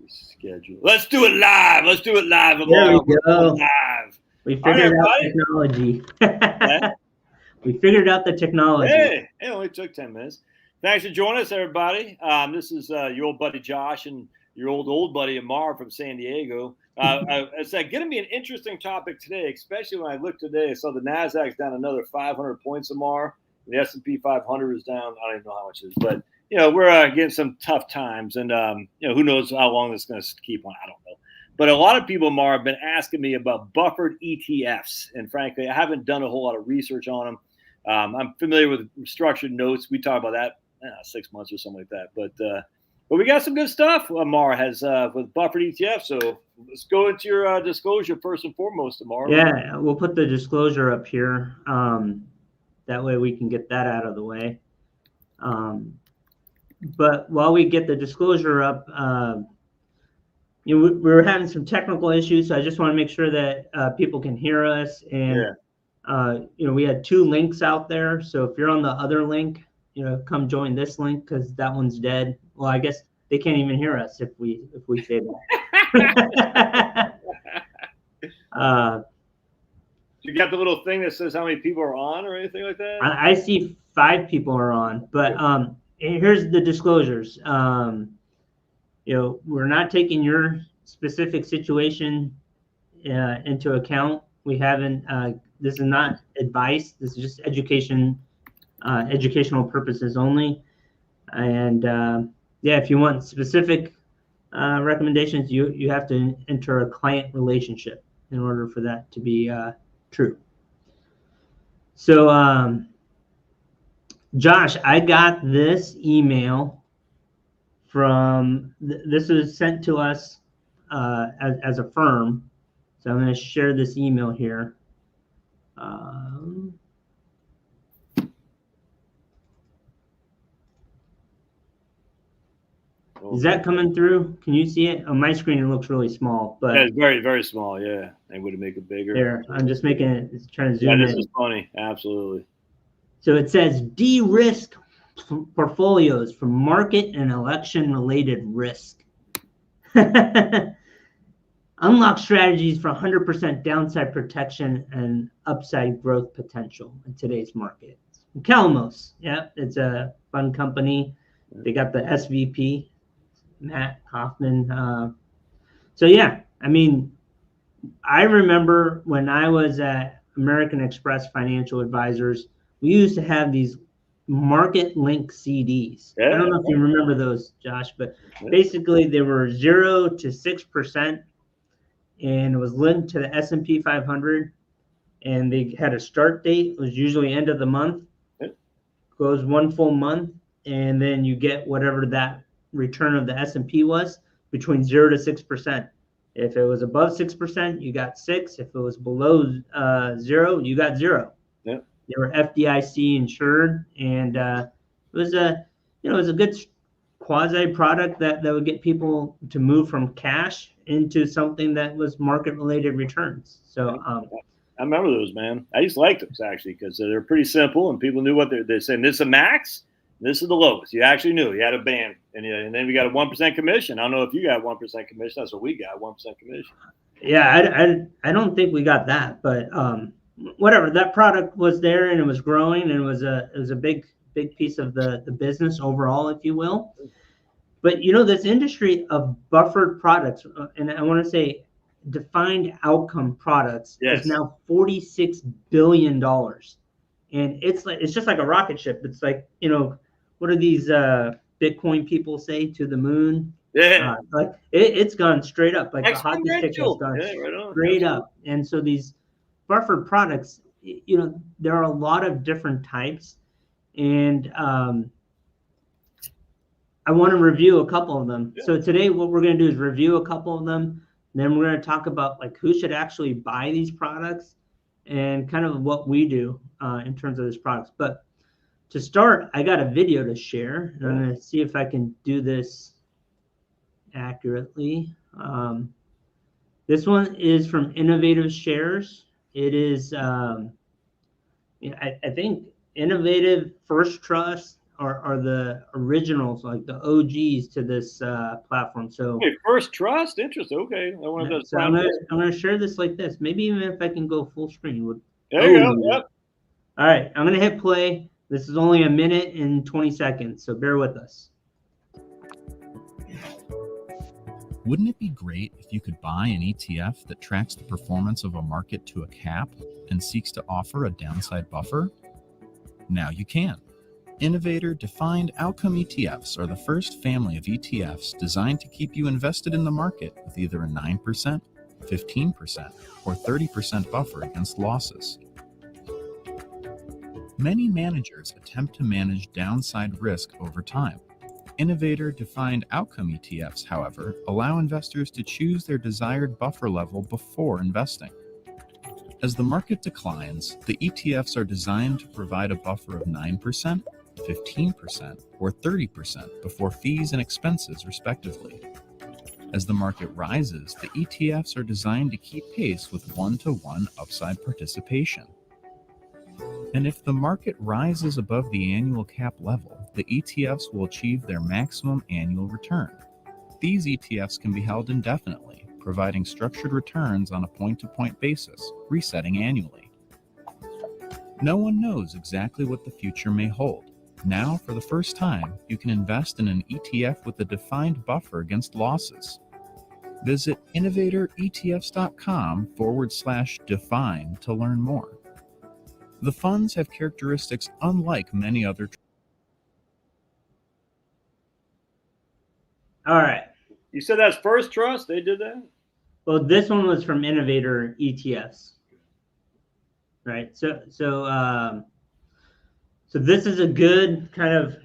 Schedule. Let's do it live. Let's do it live. There we go. Live. We figured out technology. We figured out the technology. Hey, it only took 10 minutes. Thanks for joining us, everybody. This is your old buddy Josh and your old buddy Amar from San Diego. It's going to be an interesting topic today, especially when I looked today. I saw the Nasdaq's down another 500 points, Amar. The S&P 500 is down. I don't even know how much it is, but we're getting some tough times, and who knows how long it's going to keep on. I don't know. But a lot of people, Amar, have been asking me about buffered ETFs, and frankly, I haven't done a whole lot of research on them. I'm familiar with structured notes. We talked about that 6 months or something like that. But we got some good stuff. Amar has with buffered ETF. So let's go into your disclosure first and foremost, Amar. Yeah, we'll put the disclosure up here. That way we can get that out of the way. But while we get the disclosure up, we were having some technical issues, so I just want to make sure that people can hear us. And we had 2 links out there. So if you're on the other link, come join this link because that one's dead. Well, I guess they can't even hear us if we say that. You got the little thing that says how many people are on or anything like that? I see 5 people are on, but here's the disclosures. We're not taking your specific situation into account. We haven't. This is not advice. This is just educational purposes only. And if you want specific recommendations, you have to enter a client relationship in order for that to be true. So, Josh, I got this email from, this was sent to us as a firm. So I'm going to share this email here. Is that coming through? Can you see it? On my screen, it looks really small. But it's very, very small. Yeah, I would make it bigger. Here, I'm just making it. Trying to zoom in. This is funny. Absolutely. So it says de-risk portfolios from market and election-related risk. Unlock strategies for 100% downside protection and upside growth potential in today's market. Calamos, it's a fund company. They got the SVP, Matt Hoffman. I remember when I was at American Express Financial Advisors, we used to have these market link CDs. I don't know if you remember those, Josh, but basically they were 0 to 6%, and it was linked to the S&P 500, and they had a start date. It was usually end of the month. Goes 1 full month, and then you get whatever that return of the S&P was between 0 to 6%. If it was above 6%, you got 6. If it was below 0, you got 0. Yep. They were FDIC insured, and it was a good quasi product that would get people to move from cash into something that was market related returns. So I remember those, man. I used to like those actually because they're pretty simple and people knew what they're saying. This is a max. This is the lowest. You actually knew. You had a band, and then we got a 1% commission. I don't know if you got 1% commission. That's what we got, 1% commission. Yeah, I don't think we got that, but whatever. That product was there and it was growing, and it was a big piece of the business overall, if you will. But this industry of buffered products, and I want to say defined outcome products, is now $46 billion, and it's just like a rocket ship. It's like what do these Bitcoin people say, to the moon? Yeah, like it's gone straight up. Like the hockey stick has gone straight up. And so these buffered products, there are a lot of different types, and I want to review a couple of them. Yeah. So today what we're going to do is review a couple of them. Then we're going to talk about like who should actually buy these products and kind of what we do in terms of these products. But to start, I got a video to share, and I'm going to see if I can do this accurately. This one is from Innovative Shares. It is, I think, Innovative, First Trust, are the originals, like the OGs to this platform. So okay, First Trust, interesting. Okay, I want to. so I'm gonna share this like this. Maybe even if I can go full screen. There you go. Yep. All right, I'm gonna hit play. This is only 1 minute and 20 seconds, so bear with us. Wouldn't it be great if you could buy an ETF that tracks the performance of a market to a cap and seeks to offer a downside buffer? Now you can. Innovator Defined Outcome ETFs are the first family of ETFs designed to keep you invested in the market with either a 9%, 15%, or 30% buffer against losses. Many managers attempt to manage downside risk over time. Innovator Defined Outcome ETFs, however, allow investors to choose their desired buffer level before investing. As the market declines, the ETFs are designed to provide a buffer of 9%, 15%, or 30% before fees and expenses, respectively. As the market rises, the ETFs are designed to keep pace with one-to-one upside participation. And if the market rises above the annual cap level, the ETFs will achieve their maximum annual return. These ETFs can be held indefinitely, providing structured returns on a point-to-point basis, resetting annually. No one knows exactly what the future may hold. Now, for the first time, you can invest in an ETF with a defined buffer against losses. Visit innovatoretfs.com/define to learn more. The funds have characteristics unlike many other. All right. You said that's First Trust? They did that? Well, this one was from Innovator ETFs. Right. So this is a good kind of,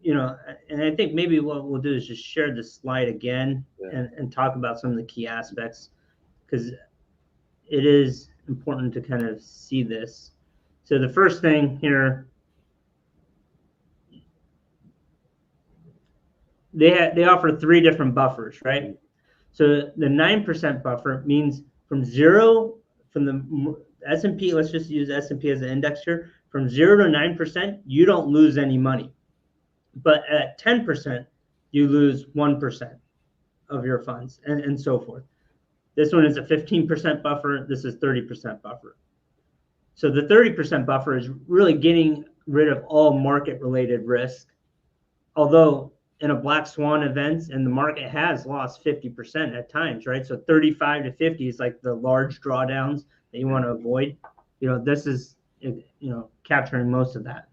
and I think maybe what we'll do is just share the slide again and talk about some of the key aspects, because it is important to kind of see this. So the first thing here, they offer 3 different buffers, right? So the 9% buffer means from the S&P, let's just use S&P as an index here, from 0 to 9%, you don't lose any money. But at 10%, you lose 1% of your funds, and so forth. This one is a 15% buffer. This is 30% buffer. So the 30% buffer is really getting rid of all market-related risk. Although in a black swan event, and the market has lost 50% at times, right? So 35 to 50 is like the large drawdowns that you want to avoid. This is, capturing most of that.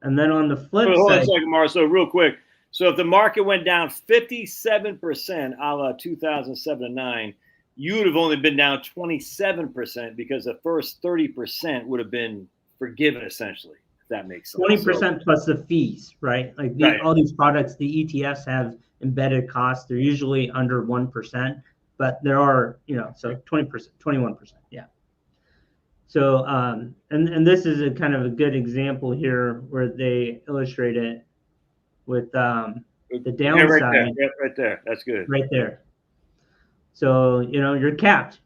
And then on the flip side, hold on a second, Mar. So real quick, so if the market went down 57%, a la 2007 and 9, you would have only been down 27% because the first 30% would have been forgiven, essentially. If that makes sense. 20% plus the fees, right? Like all these products, the ETFs have embedded costs. They're usually under 1%, but there are, so 20%, 21%, yeah. So, and this is a kind of a good example here where they illustrate it with the downside. Right there. That's good. Right there. So, you're capped,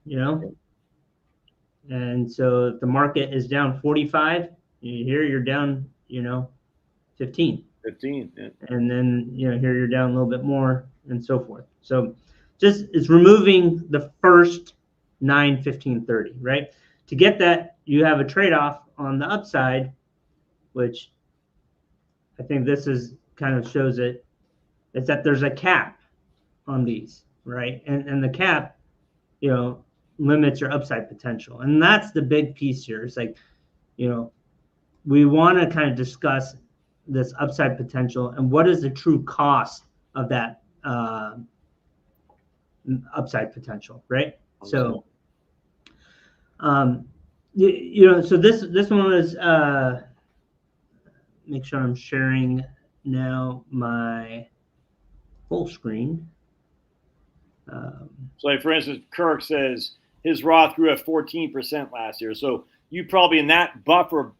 and so if the market is down 45, here you're down, 15. 15, yeah. And then, here you're down a little bit more and so forth. So just it's removing the first 9, 15, 30, right? To get that, you have a trade-off on the upside, which I think this is kind of shows it. It's that there's a cap on these, right? And the cap, limits your upside potential. And that's the big piece here. It's like, we want to kind of discuss this upside potential and what is the true cost of that upside potential, right? So, so this one was, make sure I'm sharing now my full screen. So like, for instance, Kirk says his Roth grew at 14% last year. So you probably in that buffer,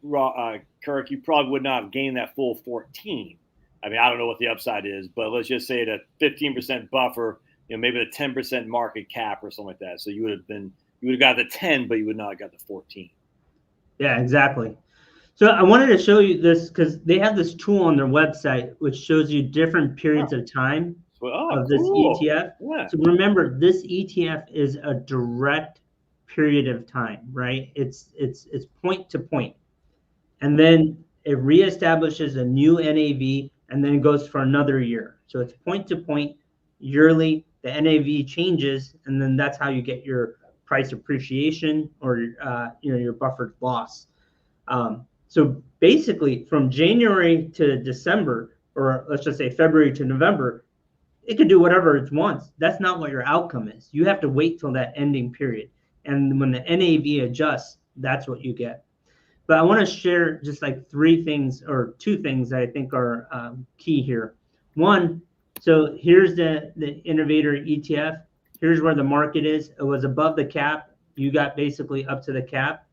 Kirk, you probably would not have gained that full 14. I mean, I don't know what the upside is, but let's just say that 15% buffer, maybe the 10% market cap or something like that. So you would have got the 10, but you would not have got the 14. Yeah, exactly. So I wanted to show you this because they have this tool on their website which shows you different periods of time of this ETF. Yeah. So remember, this ETF is a direct period of time, right? It's point to point, and then it reestablishes a new NAV, and then it goes for another year. So it's point to point, yearly. The NAV changes, and then that's how you get your price appreciation or your buffered loss. So basically, from January to December, or let's just say February to November, it can do whatever it wants. That's not what your outcome is. You have to wait till that ending period. And when the NAV adjusts, that's what you get. But I want to share just like 3 things or 2 things that I think are key here. One, so here's the Innovator ETF. Here's where the market is. It was above the cap. You got basically up to the cap.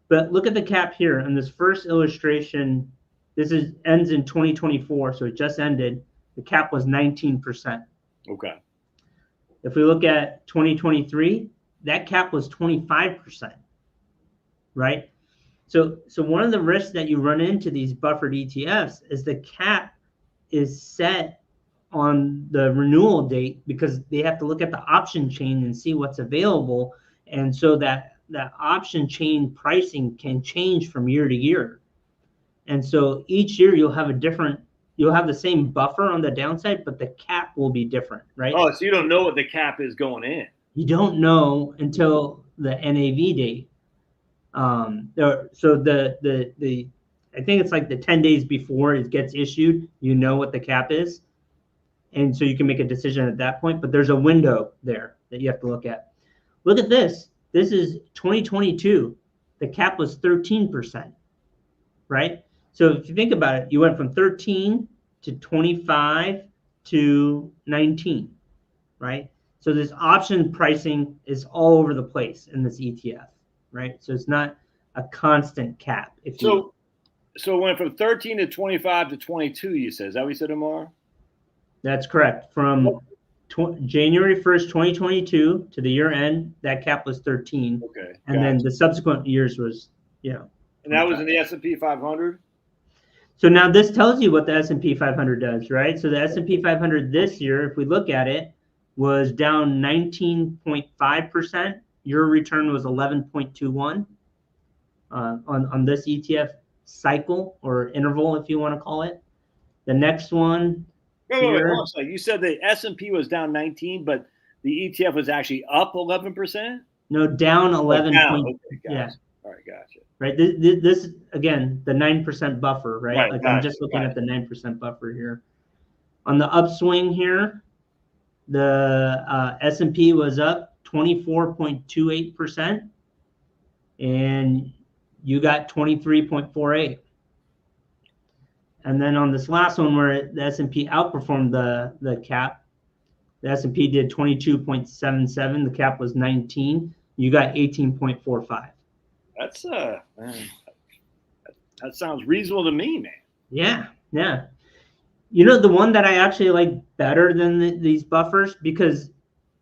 But look at the cap here on this first illustration. This ends in 2024, so it just ended. The cap was 19%. Okay. If we look at 2023, that cap was 25%, right? So one of the risks that you run into these buffered ETFs is the cap is set on the renewal date because they have to look at the option chain and see what's available. And so that option chain pricing can change from year to year. And so each year you'll have the same buffer on the downside, but the cap will be different, right? Oh, so you don't know what the cap is going in. You don't know until the NAV date. So I think it's like the 10 days before it gets issued, you know what the cap is. And so you can make a decision at that point, but there's a window there that you have to look at. Look at this. This is 2022. The cap was 13%, right? So if you think about it, you went from 13 to 25 to 19, right? So this option pricing is all over the place in this ETF, right? So it's not a constant cap. So it went from 13 to 25 to 22, you said. Is that what you said, Amar? That's correct. From January 1st, 2022 to the year end, that cap was 13. Okay. And then the subsequent years was, And that was in the S&P 500? So now this tells you what the S&P 500 does, right? So the S&P 500 this year, if we look at it, was down 19.5%. Your return was 11.21 on this ETF cycle or interval, if you want to call it. The next one. Wait, you said the S&P was down 19, but the ETF was actually up 11%? No, down 11. Okay, yeah. All right, gotcha. Right. This again, the 9% buffer, right? Like I'm just looking at the 9% buffer here. On the upswing here, the S&P was up 24.28%, and you got 23.48. And then on this last one where the S&P outperformed the cap, the S&P did 22.77. The cap was 19. You got 18.45. That's that sounds reasonable to me, man. Yeah. You know, the one that I actually like better than these buffers, because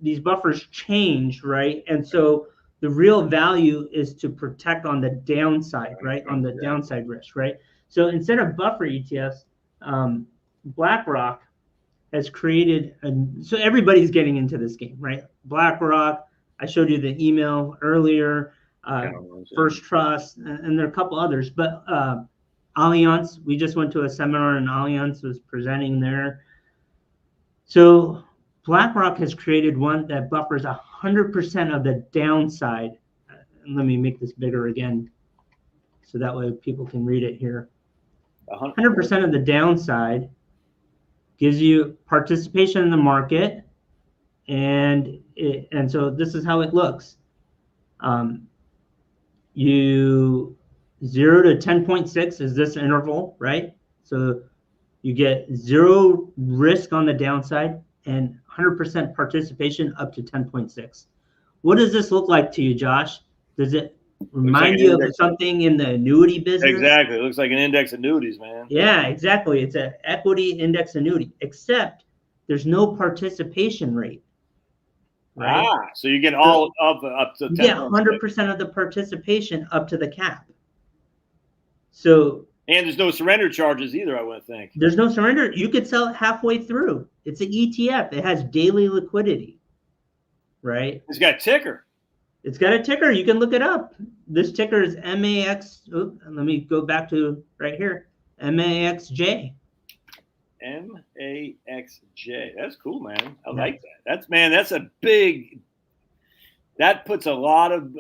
these buffers change, right? And so the real value is to protect on the downside, right? On the downside risk, right? So instead of buffer ETFs, BlackRock has created so everybody's getting into this game, right? BlackRock, I showed you the email earlier, First Trust, and there are a couple others, but Allianz, we just went to a seminar and Allianz was presenting there. So BlackRock has created one that buffers 100% of the downside. Let me make this bigger again so that way people can read it here. 100% of the downside gives you participation in the market, and so this is how it looks. You 0 to 10.6 is this interval, right? So you get 0 risk on the downside and 100% participation up to 10.6. What does this look like to you, Josh? Does it remind you of something in the annuity business? Exactly. It looks like an index annuities, man. Yeah, exactly. It's an equity index annuity, except there's no participation rate. Right? So you get all up to 10. Yeah, 100% of the participation up to the cap. So, and there's no surrender charges either, I wouldn't think. There's no surrender. You could sell it halfway through. It's an ETF. It has daily liquidity, right? It's got a ticker. It's got a ticker. You can look it up. This ticker is MAX. Oh, let me go back to right here. MAXJ. MAXJ. That's cool, man. I like that. That's a big. That puts a lot of.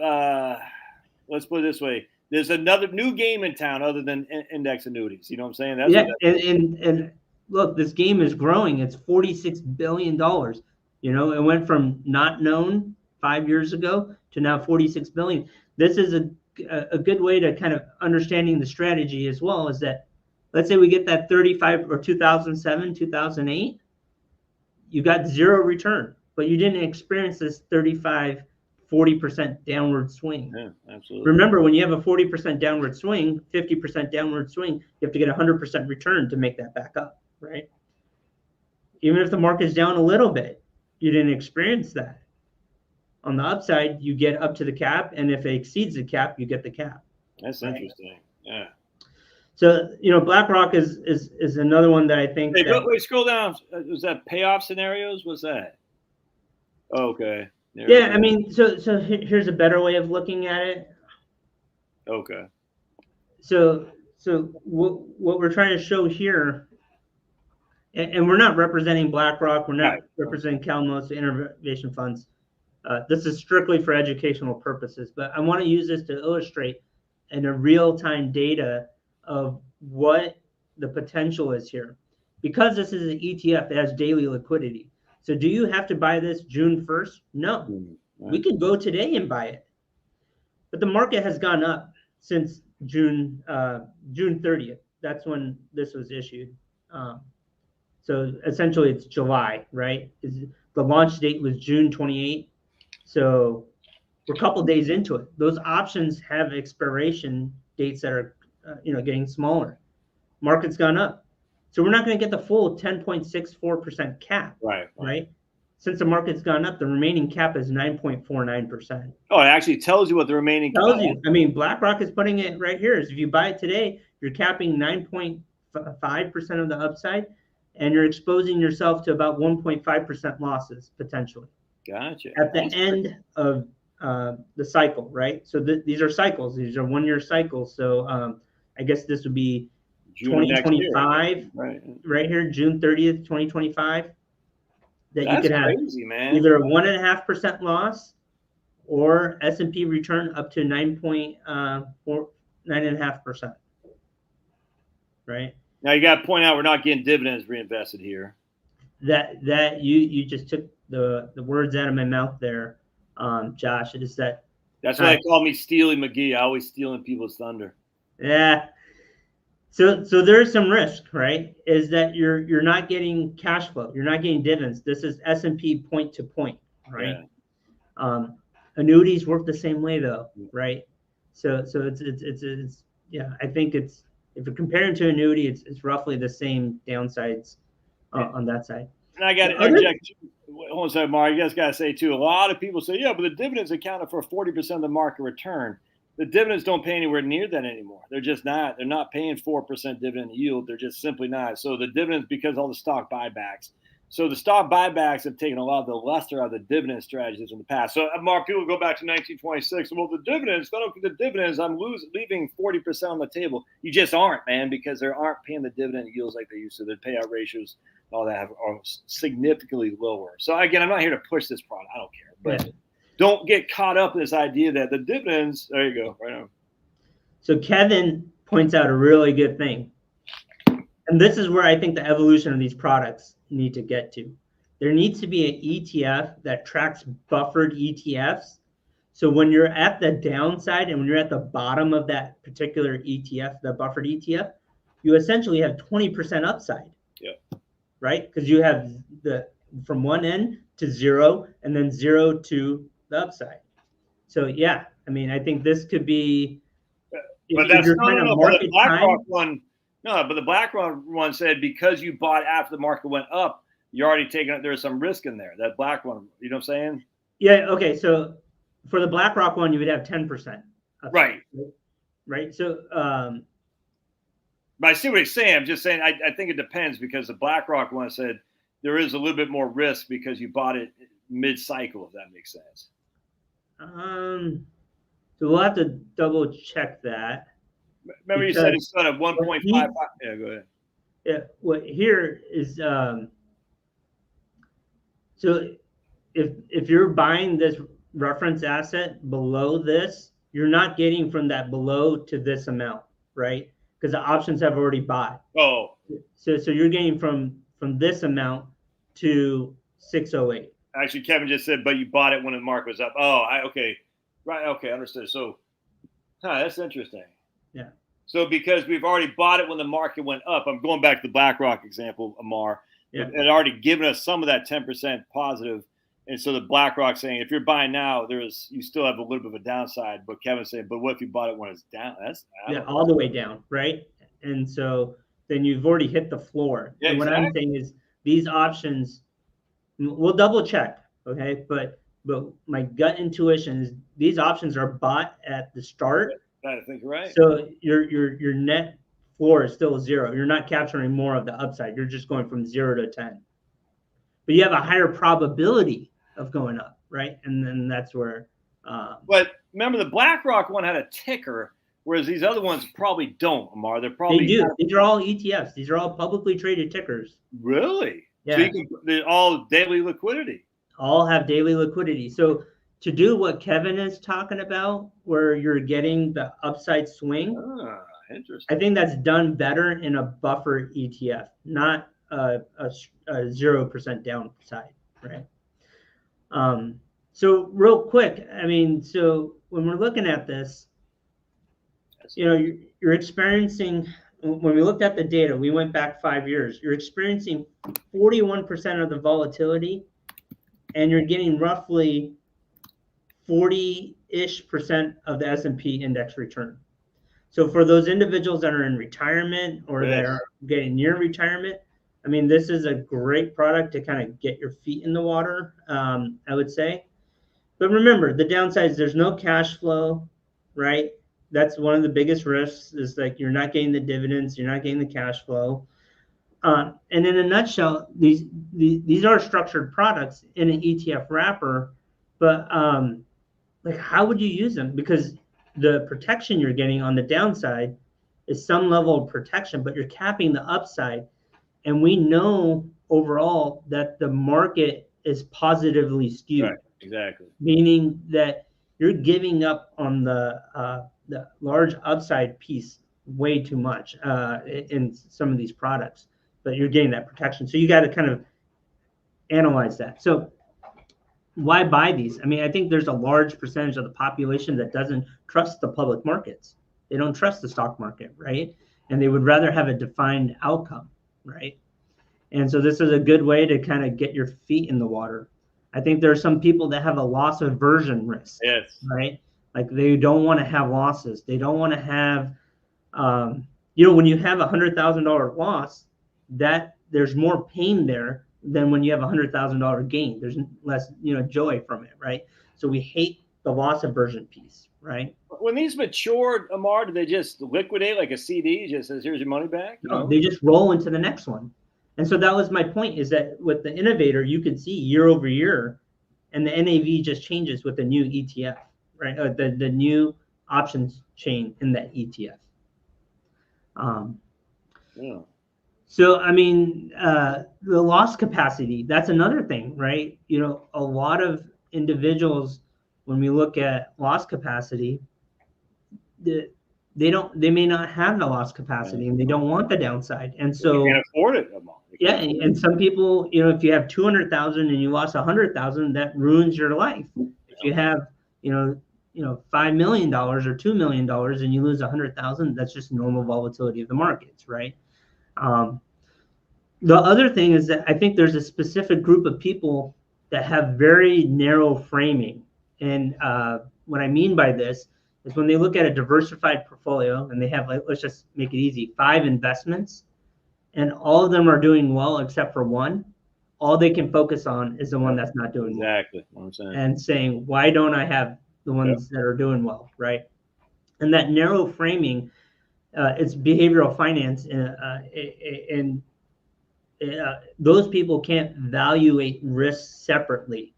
Let's put it this way. There's another new game in town other than index annuities. You know what I'm saying? And look, this game is growing. It's $46 billion. You know, it went from not known 5 years ago to now 46 billion. This is a good way to kind of understanding the strategy as well, is that let's say we get that 35 or 2007, 2008, you got zero return, but you didn't experience this 35, 40% downward swing. Yeah, absolutely. Remember, when you have a 40% downward swing, 50% downward swing, you have to get 100% return to make that back up, right? Even if the market's down a little bit, you didn't experience that. On the upside, you get up to the cap, and if it exceeds the cap, you get the cap. That's interesting. Yeah. So, you know, BlackRock is another one that I think. Hey, wait, scroll down. Was that payoff scenarios? What's that? Oh, okay. Yeah, I mean, so here's a better way of looking at it. Okay. So what we're trying to show here, and we're not representing BlackRock, we're not representing CalMos, innovation funds. This is strictly for educational purposes, but I want to use this to illustrate in a real-time data of what the potential is here. Because this is an ETF, it has daily liquidity. So do you have to buy this June 1st? No. We could go today and buy it. But the market has gone up since June 30th. That's when this was issued. So essentially it's July, right? The launch date was June 28th. So we're a couple days into it. Those options have expiration dates that are getting smaller. Market's gone up. So we're not going to get the full 10.64% cap, right? Since the market's gone up, the remaining cap is 9.49%. Oh, it actually tells you what the remaining tells you. I mean, BlackRock is putting it right here. Is if you buy it today, you're capping 9.5% of the upside, and you're exposing yourself to about 1.5% losses potentially. Gotcha. At the end of the cycle, right? So these are cycles. These are 1 year cycles. So I guess this would be June 2025, right here, June 30th, 2025. That you could have crazy, man. Either a 1.5% loss or S&P return up to 9.5%. Right. Now you got to point out we're not getting dividends reinvested here. That you just took the words out of my mouth there, Josh. It is that. That's why they call me Steely McGee. I always stealing people's thunder. Yeah. So there's some risk, right? Is that you're not getting cash flow, you're not getting dividends. This is S&P point to point, right? Yeah. Annuities work the same way though, right? So it's I think it's, if you're comparing to annuity, it's roughly the same downsides on that side. And I got to interject. Hold on a second, Amar. You guys got to say too. A lot of people say, yeah, but the dividends accounted for 40% of the market return. The dividends don't pay anywhere near that anymore. They're just not. They're not paying 4% dividend yield. They're just simply not. So the dividends, because of all the stock buybacks. So the stock buybacks have taken a lot of the luster out of the dividend strategies in the past. So, Mark, people go back to 1926. Well, the dividends, if I don't get the dividends, I'm leaving 40% on the table. You just aren't, man, because they aren't paying the dividend yields like they used to. The payout ratios, all that are significantly lower. So, again, I'm not here to push this product. I don't care. But don't get caught up in this idea that the dividends, there you go, right on. So Kevin points out a really good thing. And this is where I think the evolution of these products need to get to. There needs to be an ETF that tracks buffered ETFs. So when you're at the downside and when you're at the bottom of that particular ETF, the buffered ETF, you essentially have 20% upside. Yeah. Right? Because you have from one end to zero and then zero to the upside. So yeah, I mean, I think this could be. But that's the BlackRock one. No, but the BlackRock one said because you bought after the market went up, you're already taking it. There's some risk in there. That black one, you know what I'm saying? Yeah. Okay. So for the BlackRock one, you would have 10%. Right. Right. So But I see what he's saying. I'm just saying I think it depends, because the BlackRock one said there is a little bit more risk because you bought it mid-cycle, if that makes sense. So we'll have to double check that. Remember you said it's got a 1.55. Yeah, go ahead. Yeah, what here is so if you're buying this reference asset below this, you're not getting from that below to this amount, right? Because the options have already bought. Oh. So you're getting from this amount to 608. Actually, Kevin just said, but you bought it when the market was up. Oh, okay. Right, okay, understood. So, that's interesting. Yeah. So because we've already bought it when the market went up, I'm going back to the BlackRock example, Amar. Yeah. It had already given us some of that 10% positive. And so the BlackRock saying, if you're buying now, you still have a little bit of a downside. But Kevin's saying, but what if you bought it when it's down? All the way down, right? And so then you've already hit the floor. Yeah, and what exactly. I'm saying is these options, we'll double check, okay? But my gut intuition is these options are bought at the start. I think you're right. So your net floor is still 0. You're not capturing more of the upside. You're just going from 0 to 10. But you have a higher probability of going up, right? And then that's where. But remember, the BlackRock one had a ticker, whereas these other ones probably don't, Amar. They do. These are all ETFs. These are all publicly traded tickers. Really? Yeah. So they're all daily liquidity. All have daily liquidity. So to do what Kevin is talking about, where you're getting the upside swing, interesting. I think that's done better in a buffer ETF, not a 0% downside, right? So real quick, I mean, so when we're looking at this, you're experiencing, when we looked at the data, we went back 5 years, you're experiencing 41% of the volatility, and you're getting roughly 40-ish% of the S&P index return. So for those individuals that are in retirement or that are getting near retirement, I mean, this is a great product to kind of get your feet in the water, I would say. But remember, the downside is there's no cash flow, right? That's one of the biggest risks, is like you're not getting the dividends, you're not getting the cash flow. And in a nutshell, these are structured products in an ETF wrapper, but like, how would you use them? Because the protection you're getting on the downside is some level of protection, but you're capping the upside. And we know overall that the market is positively skewed. Right, exactly. Meaning that you're giving up on the large upside piece way too much in some of these products, but you're getting that protection. So you got to kind of analyze that. So why buy these? I mean, I think there's a large percentage of the population that doesn't trust the public markets. They don't trust the stock market, right? And they would rather have a defined outcome, right? And so this is a good way to kind of get your feet in the water. I think there are some people that have a loss aversion risk, right? Like they don't want to have losses. They don't want to have, when you have $100,000 loss, that there's more pain there than when you have $100,000 gain. There's less, joy from it, right? So we hate the loss aversion piece, right? When these matured, Amar, do they just liquidate like a CD? Just says, here's your money back? No, they just roll into the next one. And so that was my point, is that with the Innovator, you could see year over year, and the NAV just changes with the new ETF, right? The new options chain in that ETF. So, I mean, the loss capacity, that's another thing, right? A lot of individuals, when we look at loss capacity, they may not have the loss capacity, and they don't want the downside. And so they can't afford it. Yeah, and some people, if you have 200,000 and you lost 100,000, that ruins your life. If you have, $5 million or $2 million and you lose 100,000, that's just normal volatility of the markets, right? The other thing is that I think there's a specific group of people that have very narrow framing, and what I mean by this is when they look at a diversified portfolio and they have, like, let's just make it easy, 5 investments, and all of them are doing well except for one, all they can focus on is the one that's not doing well. Exactly what I'm saying. And saying, why don't I have the ones that are doing well, right? And that narrow framing it's behavioral finance, and those people can't evaluate risk separately,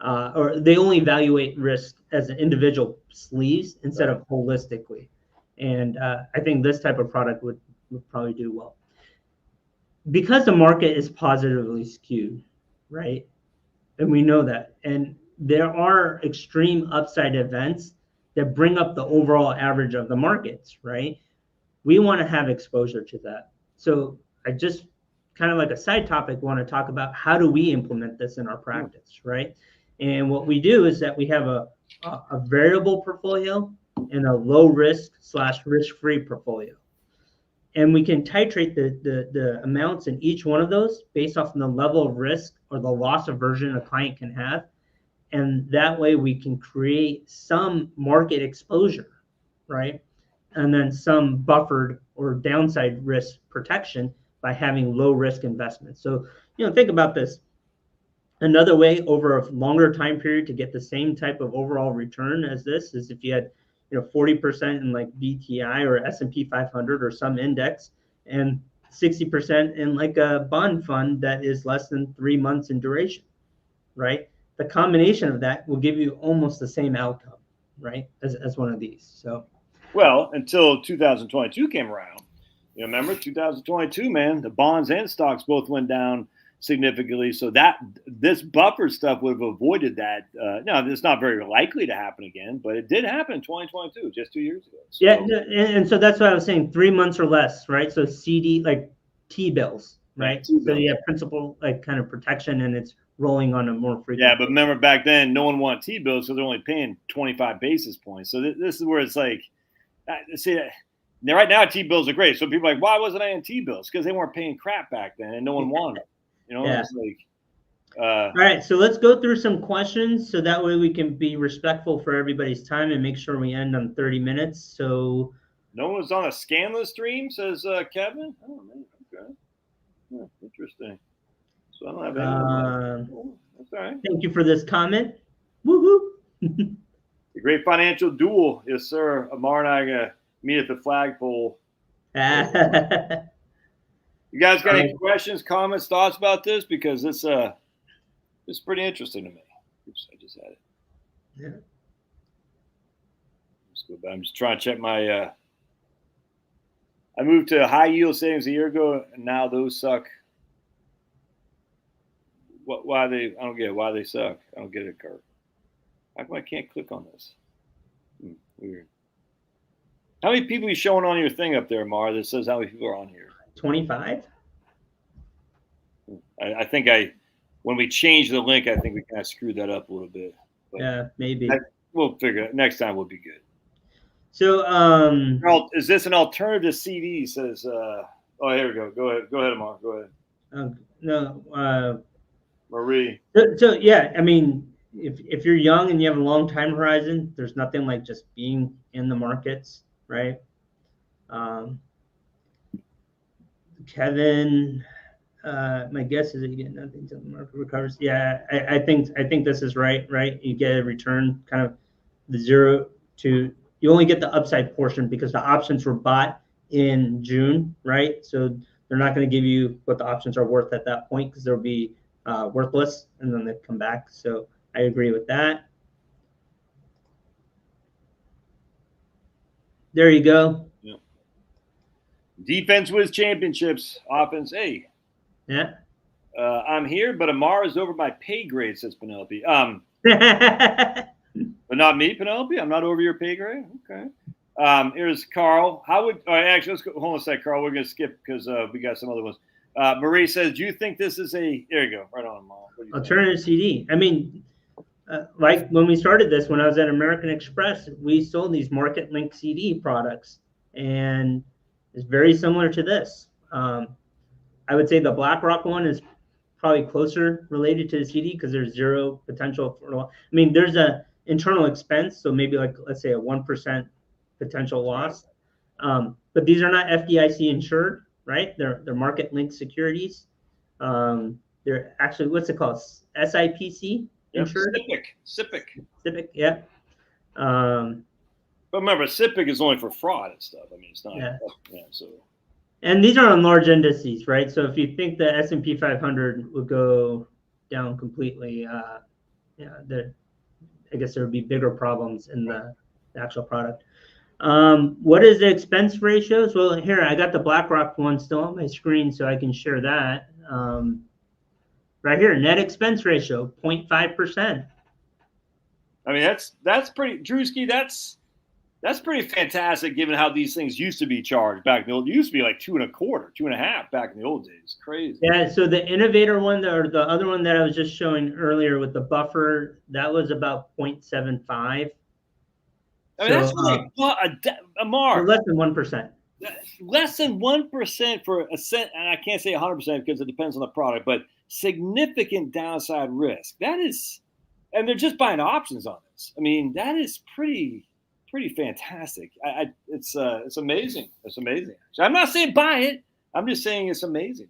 or they only evaluate risk as an individual sleeves instead of holistically. And I think this type of product would probably do well because the market is positively skewed, right? And we know that. And there are extreme upside events that bring up the overall average of the markets, right? We want to have exposure to that. So I just kind of like a side topic want to talk about how do we implement this in our practice, right? And what we do is that we have a variable portfolio and a low risk / risk-free portfolio. And we can titrate the amounts in each one of those based off of the level of risk or the loss aversion a client can have. And that way we can create some market exposure, right? And then some buffered or downside risk protection by having low risk investments. So, think about this. Another way over a longer time period to get the same type of overall return as this is if you had 40% in like BTI or S&P 500 or some index, and 60% in like a bond fund that is less than 3 months in duration, right? The combination of that will give you almost the same outcome, right, as one of these. So, well, until 2022 came around, remember 2022, man, the bonds and stocks both went down significantly. So that this buffer stuff would have avoided that. No, it's not very likely to happen again, but it did happen in 2022, just 2 years ago. So. Yeah, and so that's what I was saying, 3 months or less, right? So CD, like T-bills, right? Yeah, T-bills. So you have principal like kind of protection, and it's rolling on a more frequent. Yeah, but remember back then, no one wanted T-bills, so they're only paying 25 basis points. So this is where it's like, see, right now T-bills are great. So people are like, why wasn't I in T-bills? Because they weren't paying crap back then, and no one wanted them. Yeah. It's like. All right, so let's go through some questions so that way we can be respectful for everybody's time and make sure we end on 30 minutes. So no one's on a scanless stream, says Kevin. Oh man, okay. Yeah, interesting. So I don't have any. That's all right. Thank you for this comment. Woohoo! The great financial duel, yes, sir. Amar and I are gonna meet at the flagpole. You guys got any questions, comments, thoughts about this? Because it's pretty interesting to me. Oops, I just had it. Yeah. Let's go back. I'm just trying to check my. I moved to high yield savings a year ago, and now those suck. Why they? I don't get it. Why they suck? I don't get it, Kurt. How come I can't click on this? Weird. How many people are you showing on your thing up there, Mar, that says how many people are on here? 25. I think when we changed the link, I think we kind of screwed that up a little bit. But yeah, maybe. We'll figure it. Next time will be good. So, is this an alternative to CD? Says, oh, here we go. Go ahead, Amar. Go ahead. No, Marie. So yeah, I mean, if you're young and you have a long time horizon, there's nothing like just being in the markets, right? Kevin, my guess is that you get nothing until the market recovers. Yeah, I think this is right. You get a return kind of the 0 to, you only get the upside portion because the options were bought in June, right? So they're not going to give you what the options are worth at that point because they'll be worthless and then they come back. So I agree with that. There you go. Yeah. Defense wins championships. Offense, hey. Yeah. I'm here, but Amar is over my pay grade, says Penelope. But not me, Penelope. I'm not over your pay grade. Okay. Here's Carl. Actually, let's go. Hold on a sec, Carl. We're going to skip because we got some other ones. Marie says, do you think this is there you go. Right on, Amar. Alternative CD. I mean, like when we started this, when I was at American Express, we sold these market link CD products, and it's very similar to this. I would say the BlackRock one is probably closer related to the CD because there's zero potential for. I mean, there's a internal expense, so maybe like let's say a 1% potential loss. But these are not FDIC insured, right? They're market linked securities. They're actually, what's it called? SIPC insured. SIPC. SIPC, yeah. But But remember, SIPC is only for fraud and stuff. I mean, it's not. Yeah. So. And these are on large indices, right? So if you think the S&P 500 would go down completely, I guess there would be bigger problems in the actual product. What is the expense ratios? Well, here I got the BlackRock one still on my screen, so I can share that. Right here, net expense ratio, 0.5%. I mean, that's pretty, Drewski. That's pretty fantastic, given how these things used to be charged back in the old. It used to be like 2.25, 2.5 back in the old days. Crazy. Yeah. So the Innovator one, or the other one that I was just showing earlier with the buffer, that was about 0.75. I mean, that's really Amar. Less than 1%. Less than 1% for a cent, and I can't say 100% because it depends on the product, but significant downside risk. That is, and they're just buying options on this. I mean, that is pretty fantastic. It's amazing. It's amazing. So I'm not saying buy it. I'm just saying it's amazing.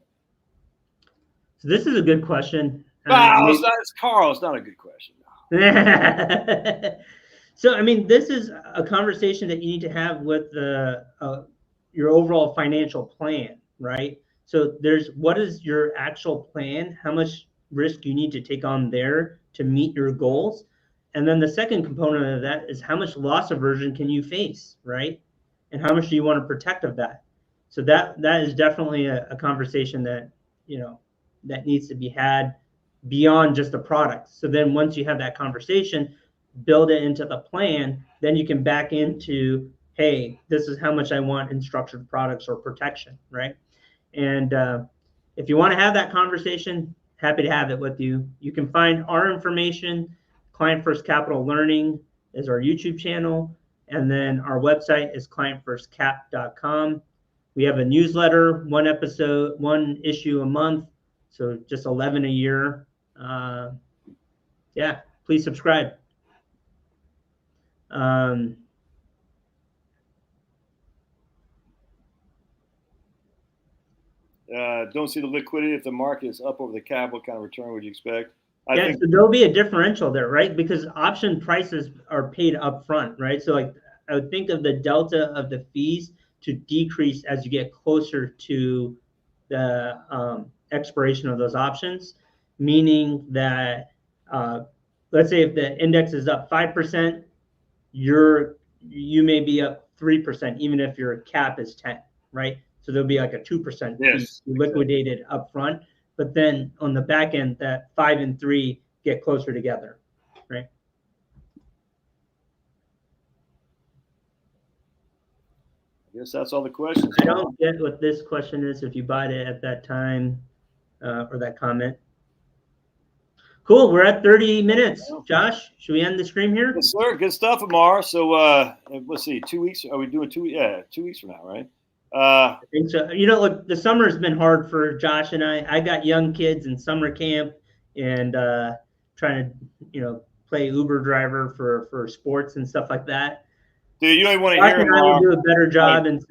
So this is a good question. It's Carl. It's not a good question. So, I mean, this is a conversation that you need to have with your overall financial plan, right? So what is your actual plan? How much risk you need to take on there to meet your goals? And then the second component of that is how much loss aversion can you face, right? And how much do you want to protect of that? So that is definitely a conversation that, that needs to be had beyond just the product. So then once you have that conversation, build it into the plan, then you can back into, hey, this is how much I want in structured products or protection, right? And if you want to have that conversation, happy to have it with you. You can find our information. Client First Capital Learning is our YouTube channel. And then our website is clientfirstcap.com. We have a newsletter, one issue a month. So just 11 a year. Please subscribe. Don't see the liquidity. If the market is up over the cap, what kind of return would you expect? I think so there'll be a differential there, right? Because option prices are paid up front, right? So like I would think of the delta of the fees to decrease as you get closer to the expiration of those options, meaning that let's say if the index is up 5%, you may be up 3%, even if your cap is 10, right? So there'll be like a 2% fee liquidated up front. But then on the back end, that 5 and 3 get closer together, right? I guess that's all the questions. I don't get what this question is if you bought it at that time or that comment. Cool. We're at 30 minutes. Josh, should we end the stream here? Yes, sir. Good stuff, Amar. So let's see. 2 weeks. Are we doing 2 weeks? Yeah, 2 weeks from now, right? I think so. Look, the summer has been hard for Josh and I. I got young kids in summer camp and trying to, play Uber driver for sports and stuff like that. Dude, you don't even want to hear it. I will do a better job in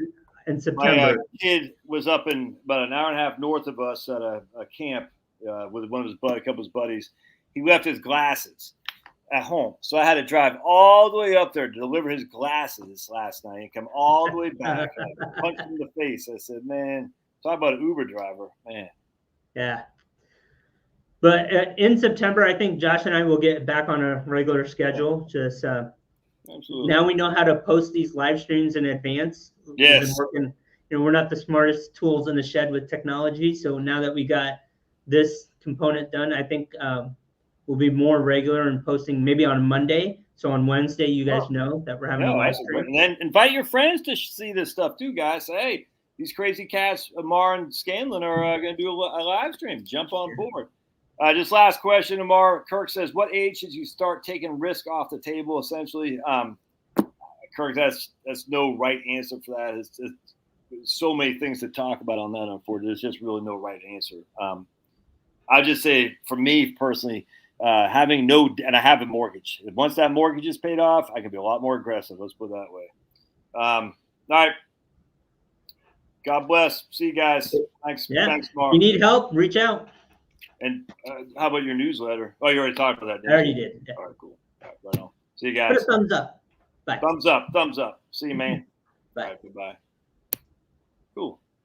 September. My kid was up in about an hour and a half north of us at a camp with one of a couple of his buddies. He left his glasses at home, so I had to drive all the way up there to deliver his glasses last night and come all the way back. I punched him in the face. I said, "Man, talk about an Uber driver, man." Yeah. But in September, I think Josh and I will get back on a regular schedule. Just absolutely. Now we know how to post these live streams in advance. Yes. We've been working, we're not the smartest tools in the shed with technology. So now that we got this component done, I think we'll be more regular in posting maybe on Monday. So on Wednesday, you guys know that we're having a live stream. And then invite your friends to see this stuff too, guys. Say, hey, these crazy cats, Amar and Scanlon, are going to do a live stream. Jump on board. Just last question, Amar. Kirk says, what age should you start taking risk off the table, essentially? Kirk, that's no right answer for that. It's so many things to talk about on that, unfortunately. There's just really no right answer. I'd just say, for me personally, having and I have a mortgage. Once that mortgage is paid off, I can be a lot more aggressive. Let's put it that way. All right. God bless. See you guys. Thanks. Yeah. Thanks, Mark. If you need help, reach out. And how about your newsletter? Oh, you already talked about that. I already did. Yeah. All right, cool. All right, right on. See you guys. Put a thumbs up. Bye. Thumbs up. See you, man. Bye. All right, goodbye. Cool.